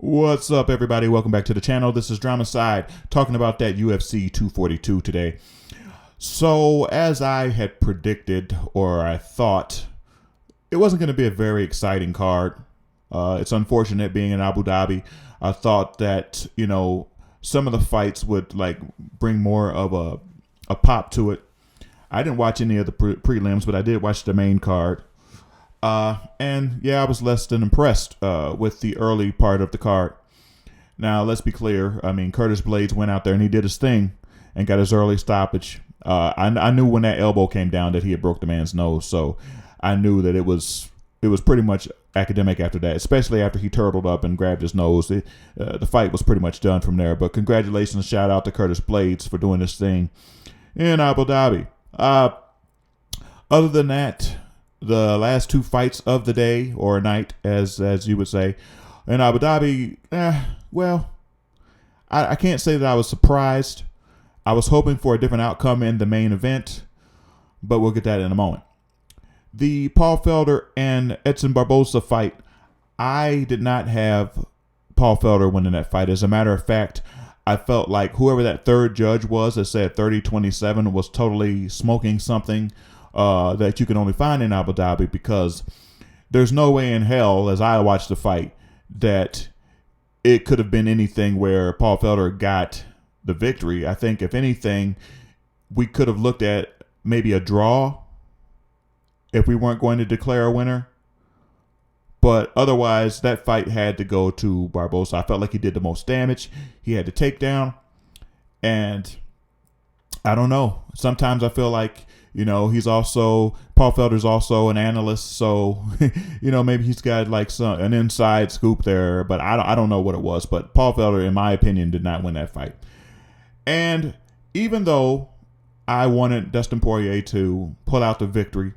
What's up, everybody? Welcome back to the channel. This is Drama Side, talking about that UFC 242 today. So, as I had predicted, or I thought, it wasn't going to be a very exciting card. It's unfortunate being in Abu Dhabi. I thought that, some of the fights would bring more of a pop to it. I didn't watch any of the prelims, but I did watch the main card. And yeah, I was less than impressed with the early part of the card. Now, let's be clear. I mean, Curtis Blaydes went out there and he did his thing and got his early stoppage. I knew when that elbow came down that he had broke the man's nose, so I knew that it was pretty much academic after that, especially after he turtled up and grabbed his nose. The fight was pretty much done from there. But congratulations, shout out to Curtis Blaydes for doing this thing in Abu Dhabi. Other than that, the last two fights of the day or night, as you would say, in Abu Dhabi, I can't say that I was surprised. I was hoping for a different outcome in the main event, but we'll get that in a moment. The Paul Felder and Edson Barboza fight, I did not have Paul Felder winning that fight. As a matter of fact, I felt like whoever that third judge was that said 30-27 was totally smoking something that you can only find in Abu Dhabi, because there's no way in hell, as I watched the fight, that it could have been anything where Paul Felder got the victory. I think, if anything, we could have looked at maybe a draw if we weren't going to declare a winner. But otherwise, that fight had to go to Barboza. I felt like he did the most damage. He had the takedown. And I don't know. Sometimes I feel like, Paul Felder's also an analyst. So, maybe he's got an inside scoop there. But I don't know what it was. But Paul Felder, in my opinion, did not win that fight. And even though I wanted Dustin Poirier to pull out the victory,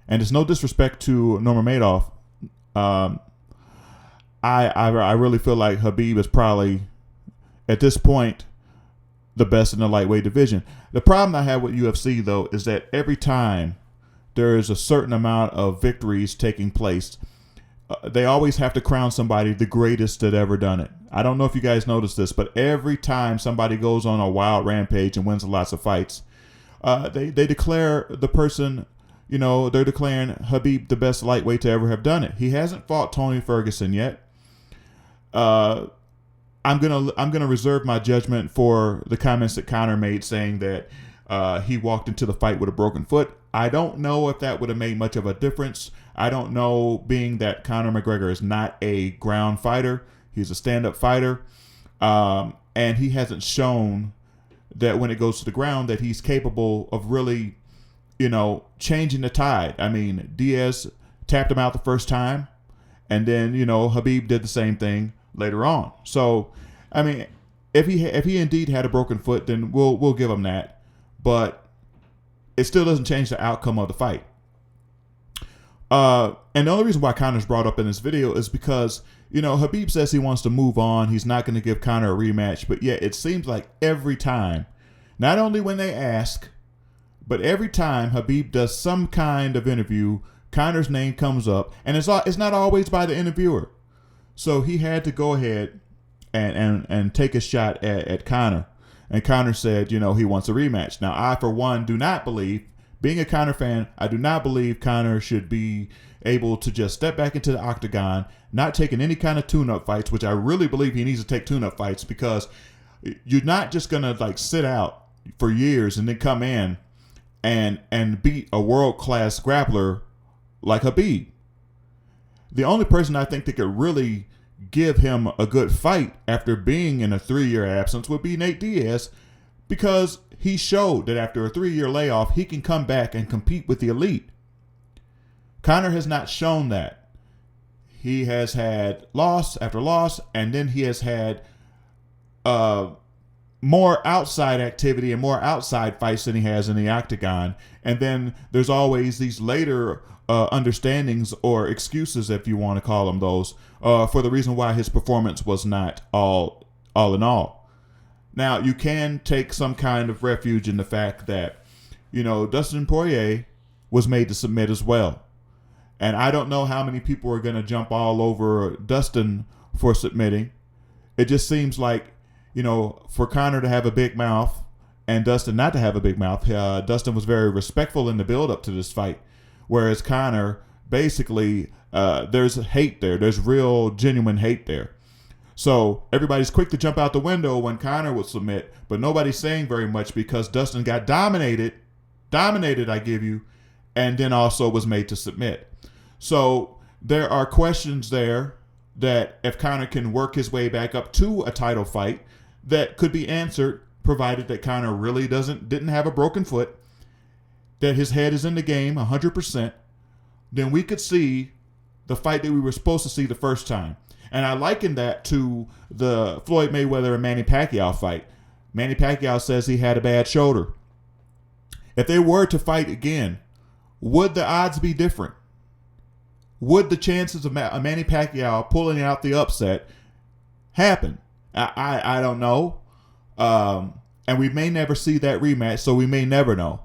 and it's no disrespect to Nurmagomedov, I really feel like Khabib is probably, at this point, the best in the lightweight division. The problem I have with UFC, though, is that every time there is a certain amount of victories taking place, they always have to crown somebody the greatest that ever done it. I don't know if you guys noticed this, but every time somebody goes on a wild rampage and wins lots of fights, they declare the person, they're declaring Khabib the best lightweight to ever have done it. He hasn't fought Tony Ferguson yet. I'm gonna reserve my judgment for the comments that Conor made, saying that he walked into the fight with a broken foot. I don't know if that would have made much of a difference. I don't know, being that Conor McGregor is not a ground fighter. He's a stand-up fighter. And he hasn't shown that when it goes to the ground that he's capable of really, changing the tide. I mean, Diaz tapped him out the first time, and then, Khabib did the same thing later on. So, I mean, if he indeed had a broken foot, then we'll give him that. But it still doesn't change the outcome of the fight. And the only reason why Conor's brought up in this video is because, Khabib says he wants to move on. He's not going to give Conor a rematch. But yet it seems like every time, not only when they ask, but every time Khabib does some kind of interview, Conor's name comes up. And it's not always by the interviewer. So he had to go ahead and take a shot at Conor. And Conor said, he wants a rematch. Now, I, for one, do not believe, being a Conor fan, I do not believe Conor should be able to just step back into the octagon, not taking any kind of tune-up fights, which I really believe he needs to take tune-up fights, because you're not just going to sit out for years and then come in and beat a world-class grappler like Khabib. The only person I think that could really give him a good fight after being in a 3-year absence would be Nate Diaz, because he showed that after a 3-year layoff, he can come back and compete with the elite. Conor has not shown that. He has had loss after loss, and then he has had more outside activity and more outside fights than he has in the octagon. And then there's always these later understandings or excuses, if you want to call them those, for the reason why his performance was not all in all. Now, you can take some kind of refuge in the fact that, Dustin Poirier was made to submit as well. And I don't know how many people are going to jump all over Dustin for submitting. It just seems like, for Conor to have a big mouth and Dustin not to have a big mouth. Dustin was very respectful in the build-up to this fight, whereas Conor, basically, there's hate there. There's real, genuine hate there. So everybody's quick to jump out the window when Conor would submit, but nobody's saying very much because Dustin got dominated, I give you, and then also was made to submit. So there are questions there that if Conor can work his way back up to a title fight, that could be answered, provided that Conor really didn't have a broken foot, that his head is in the game 100%, then we could see the fight that we were supposed to see the first time. And I liken that to the Floyd Mayweather and Manny Pacquiao fight. Manny Pacquiao says he had a bad shoulder. If they were to fight again, would the odds be different? Would the chances of Manny Pacquiao pulling out the upset happen? I don't know. And we may never see that rematch, so we may never know.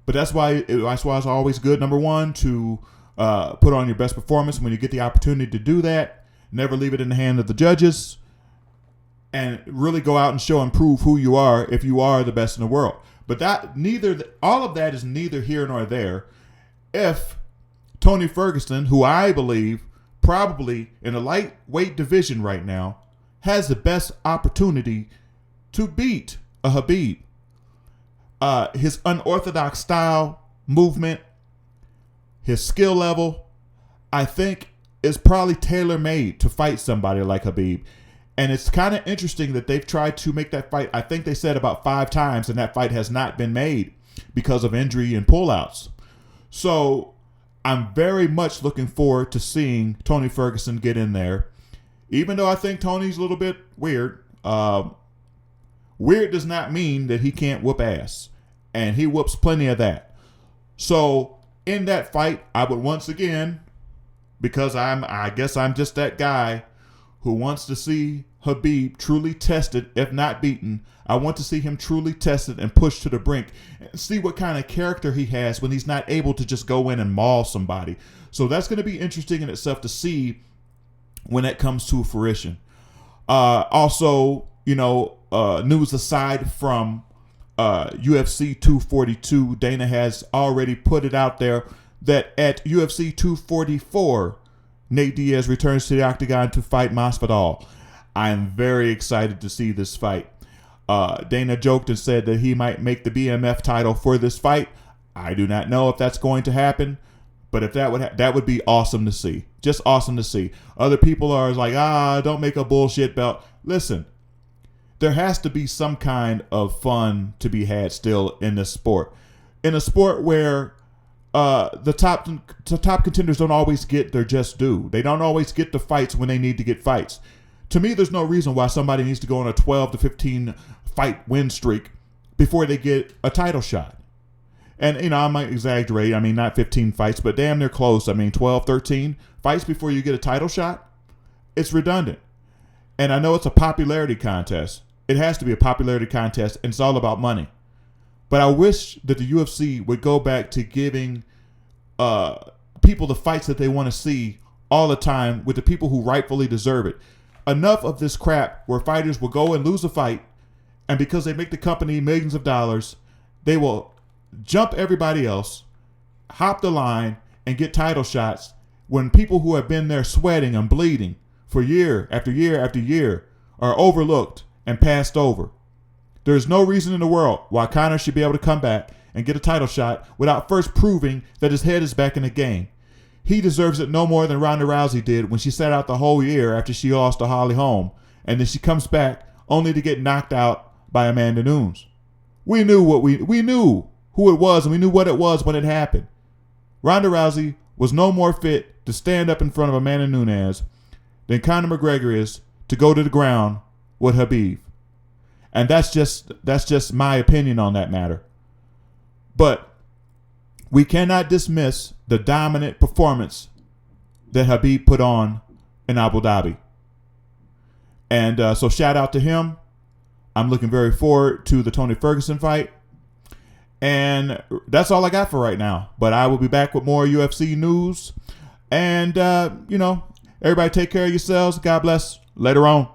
But that's why it's always good, number one, to put on your best performance when you get the opportunity to do that. Never leave it in the hand of the judges. And really go out and show and prove who you are if you are the best in the world. But all of that is neither here nor there. If Tony Ferguson, who I believe probably in the lightweight division right now, has the best opportunity to beat a Khabib. His unorthodox style, movement, his skill level, I think is probably tailor-made to fight somebody like Khabib. And it's kind of interesting that they've tried to make that fight, I think they said about 5 times, and that fight has not been made because of injury and pullouts. So I'm very much looking forward to seeing Tony Ferguson get in there, even though I think Tony's a little bit weird. Weird does not mean that he can't whoop ass, and he whoops plenty of that. So in that fight, I would once again, because I guess I'm just that guy who wants to see Khabib truly tested, if not beaten. I want to see him truly tested and pushed to the brink and see what kind of character he has when he's not able to just go in and maul somebody. So that's going to be interesting in itself to see when that comes to fruition. Also, news aside from UFC 242, Dana has already put it out there that at UFC 244, Nate Diaz returns to the octagon to fight Masvidal. I am very excited to see this fight. Dana joked and said that he might make the BMF title for this fight. I do not know if that's going to happen, but if that would be awesome to see. Just awesome to see. Other people are like, don't make a bullshit belt. Listen, there has to be some kind of fun to be had still in this sport. In a sport where the top contenders don't always get their just due. They don't always get the fights when they need to get fights. To me, there's no reason why somebody needs to go on a 12 to 15 fight win streak before they get a title shot. And, I might exaggerate. I mean, not 15 fights, but damn near close. I mean, 12, 13 fights before you get a title shot. It's redundant. And I know it's a popularity contest. It has to be a popularity contest, and it's all about money. But I wish that the UFC would go back to giving people the fights that they want to see all the time with the people who rightfully deserve it. Enough of this crap where fighters will go and lose a fight, and because they make the company millions of dollars, they will jump everybody else, hop the line, and get title shots when people who have been there sweating and bleeding for year after year after year are overlooked and passed over. There's no reason in the world why Conor should be able to come back and get a title shot without first proving that his head is back in the game. He deserves it no more than Ronda Rousey did when she sat out the whole year after she lost to Holly Holm, and then she comes back only to get knocked out by Amanda Nunes. We knew who it was, and we knew what it was when it happened. Ronda Rousey was no more fit to stand up in front of Amanda Nunes than Conor McGregor is to go to the ground with Khabib. And that's just my opinion on that matter. But we cannot dismiss the dominant performance that Khabib put on in Abu Dhabi. And so shout out to him. I'm looking very forward to the Tony Ferguson fight. And that's all I got for right now. But I will be back with more UFC news. And, Everybody take care of yourselves. God bless. Later on.